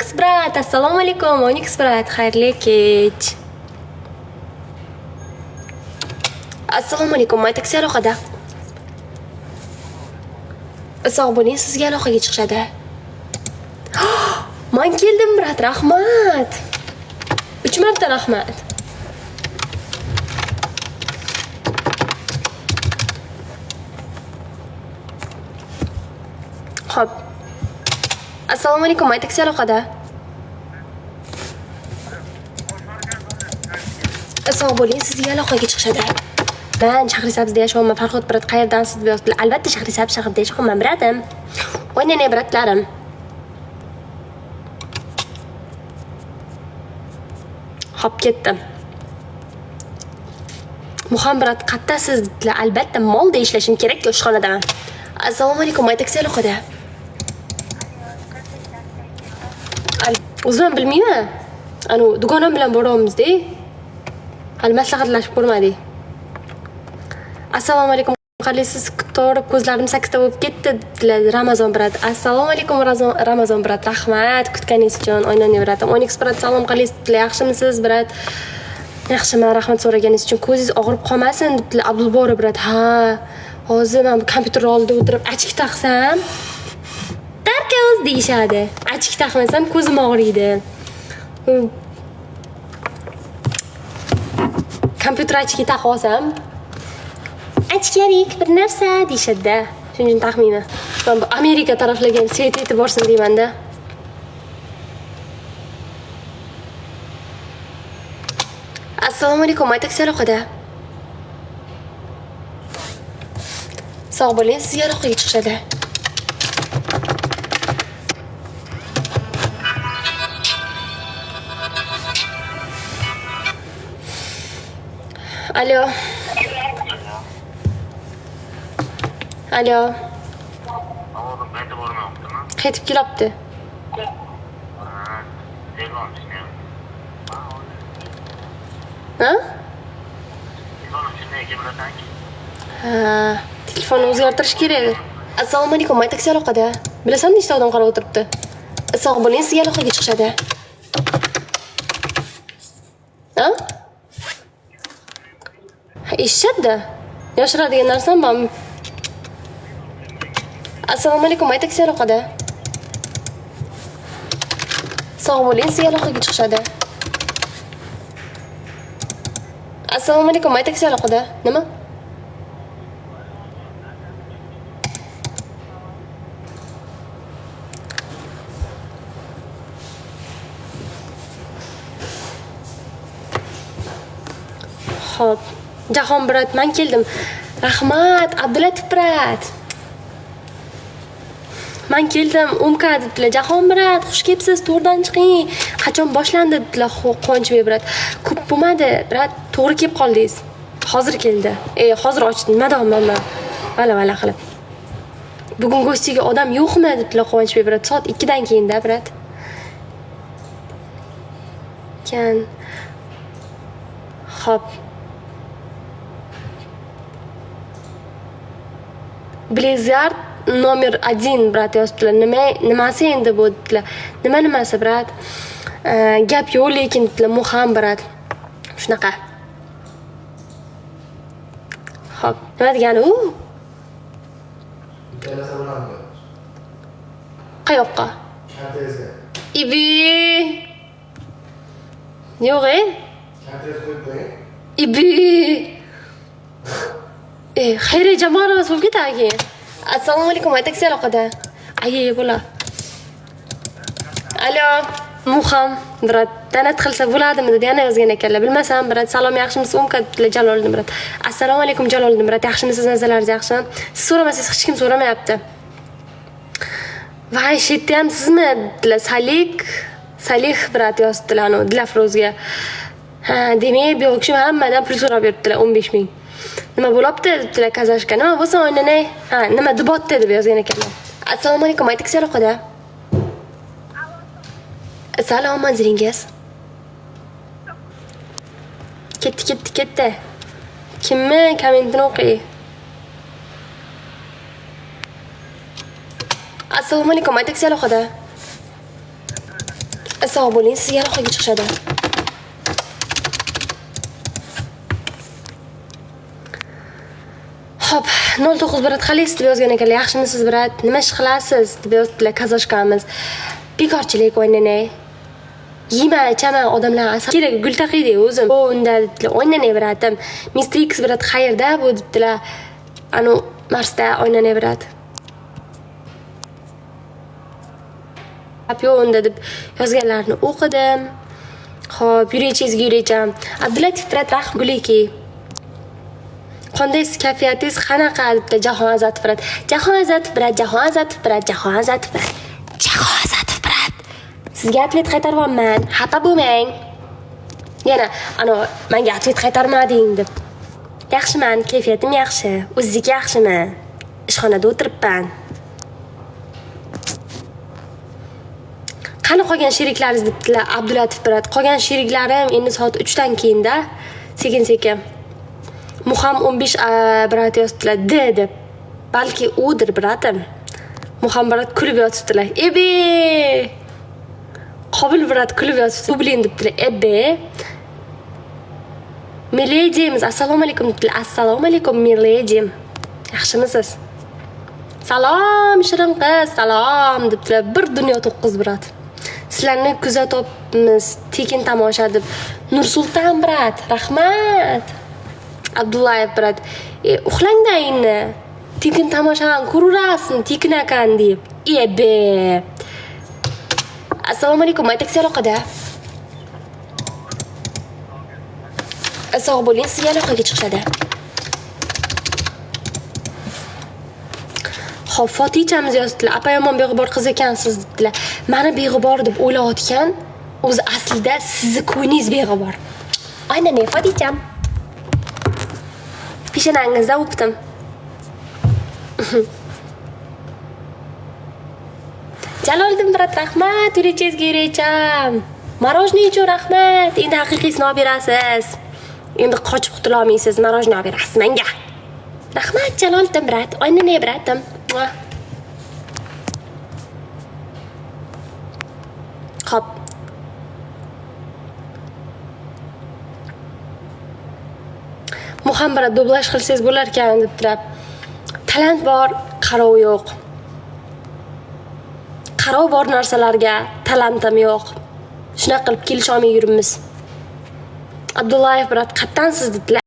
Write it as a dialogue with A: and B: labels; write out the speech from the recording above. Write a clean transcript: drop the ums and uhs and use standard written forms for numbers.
A: Onyx brat, assalomu alaykum. Onyx brat, xayrli kech. Assalomu alaykum. Maytaksi aloqada. Sog' bo'ling, sizga aloqaga chiqishadi. Men keldim brat, rahmat. 3 marta rahmat. Xo'p. Assalomu alaykum, Maytaksi aloqada. Sog' bo'ling, sizga aloqaga chiqishadi. Ben Shahrisabzda yashayman. Farhod brat, qayerdansiz deb yozdilar. Albatta Shahrisabz shahrida yashayman bratim. O'ynayman bratlarim. Hop ketdim. Muham brat, qattasiz dedilar. Albatta molda ishlashim kerak, oshxonadaman. Assalomu alaykum, Maytaksi aloqada. O'zim bilmayman. Anu dugonam bilan boramizda. Hali maslahatlashib ko'rmadik. Assalomu alaykum. Qalisiz to'g'ri ko'zlarim 8 ta bo'lib ketdi dedilar Ramazon brat. Assalomu alaykum Ramazon brat. Rahmat kutganingiz uchun. Oynani bratim. Onyx brat, salom qalisiz dedilar. Yaxshimisiz brat? Yaxshiman, rahmat so'raganingiz uchun. Ko'zingiz og'rib qolmasin dedilar Abdulbori brat. Ha, hozir men kompyuter oldida o'tirib achik taqsam darka o'z deyishadi. Achik taqmasam ko'zim og'riydi. Kompyuter achiki taqib olsam achkarik bir narsa deyishadi-da. Shuning uchun taqmayman. Men Amerika taraflarga ham svet etib borsin deyman-da. Assalomu alaykum, Maytaksi aloqada. Sog' bo'ling, sizga aloqaga chiqishadi. Alo. Alo.
B: Oğlum ben de bormayaptım.
A: Qaytib kelibdi. Ha? Ha, telefonni o'zgartirish kerak. Assalomu alaykum, Maytaksi aloqada. Bilasan nechta odam qarab o'tiribdi? Sog' bo'ling, sizga aloqaga chiqishadi. Ha? Eshitdi. Yoshiradigan narsam bor. Assalomu alaykum, Maytaksi aloqada. Sog' bo'ling, sizga aloqaga chiqishadi. Assalomu alaykum, Maytaksi aloqada. Nima? Xo'p. Jahon brat, men keldim. Rahmat, Abdulatif brat. Men keldim, Umka dedilar. Jahon brat, xush kelibsiz, to'rdan chiqing. Qachon boshlandi dedilar, Quvonchbek brat. Ko'p bo'lmadi, brat, to'g'ri kelib qoldingiz. Hozir keldi. Hozir ochdim, madonman. Vala qilib. Bugun go'stiga odam yo'qmi dedilar Quvonchbek brat. Soat 2 dan keyin-da, brat. Kan. Xo'p. Blizzard номер 1 brat yozibdilar. Nimasi endi bu dedilar. Nimasi brat? Gap yo'q lekin dedilar Muham brat. Shunaqa. Xo'p, nima degani u? Qayoqqa?
C: Kartangizga.
A: Ibi. Yo'q-e?
C: Kartangiz qo'yib qo'ying.
A: Ibi. Xayriya jamoamiz bo'lib ketadi. Assalomu alaykum, Maytaksi aloqada. Ayi bo'la. Alo, Muham brat, tanat qilsa bo'ladimi deb yana yozgan ekanlar. Bilmasam brat, salom, yaxshimisiz? Umka dedilar Jaloliddin brat. Assalomu alaykum Jaloliddin brat, yaxshimisiz? Nazarlaringiz yaxshimi? Siz so'ramasangiz hech kim so'ramayapti. Voy, shetda ham sizmi dedilar. Salih brat yozdilar anu Dilafrozga. Ha, demak, bu kishi hammadan pul so'rab yuribdilar 15 ming. Nima bo'libdi dedilar kazashka. Nima bo'lsa o'ynanay. Ha, nima debotda deb yozgan ekanlar. Assalomu alaykum, Maytaksi aloqada. Salom, manzilingiz. Ketdi. Kimmi? Kommentini o'qiy. Assalomu alaykum, Maytaksi aloqada. Sog' bo'ling, sizga aloqaga chiqishadi. Hop, 09 brat, qalaysiz deb yozgan ekanlar. Yaxshimisiz brat? Nima ish qilasiz deb yozibdilar kazoshkamiz. Bekorchilik o'ynanay. Yema, ichama, odamlar asal kerak, gul taqiydi o'zim. O, unda debdilar. O'ynanay bratim. Mr. X brat qayerda bu debdilar. Anu Marsda o'ynanay brat. Yo'q unda deb yozganlarni o'qidim. Xo'p, yuraycham. Abdulatif brat rahmguliki. Qanday kayfiyatingiz qanaqa debdi Jahon Azatov brat. Jahon Azatov brat. Sizga atlet qaytaryapman. Xafa bo'lmang. Yana menga atlet qaytarmading deb. Yaxshiman, kayfiyatim yaxshi. O'zingiz yaxshimi? Ishxonada o'tiribman. Qani qolgan sheriklaringiz debdilar Abdulatif brat. Qolgan sheriklarim endi soat 3 dan keyinda sekin-sekin. Muham 15 brat yozibdilar deb. Balki udir bratim. Muham brat kulib yotibdilar. Ebe! Qobil brat kulib yotibdi. Dublin debdilar. Ebe! Milediyimiz, assalomu alaykum debdilar. Assalomu alaykum miledim. Yaxshimisiz? Salom shirin qiz, salom debdilar. Bir dunyo 9 brat. Sizlarni kuzatyapmiz, tekin tomosha deb. Nursulton brat, rahmat. Abdullayev brat, uxlangda endi. Tekin tomoshani ko'rurasizmi, tekin ekan deb. Ebe. Assalomu alaykum, aytaksi aloqada. Sog' bo'ling, sizga aloqaga chiqishadi. Xo'p, Fotichamiz yozibdilar. Apa yomon beg'ubor qiz ekansiz debdilar. Meni beg'ubor deb o'ylayotgan, o'zi aslida sizni ko'nglingiz beg'ubor. Aynan Foticham. Peshonangizda o'pdim. Jaloliddin brat, rahmat. Yuraycham. Marojniy uchun rahmat. Endi haqiqiysini olib berasiz. Endi qochib qutula olmaysiz. Marojniy olib berasiz menga. Rahmat Jaloliddin brat. Oynanay bratim. Hop. Muhammad dublaj qilsangiz bo'lar ekan debdilar. Talant bor, qarov yo'q. Qarov bor narsalarga talantim yo'q. Shunaqa qilib kelisha olmay yuribmiz. Abdullayev brat, qattansiz debdilar.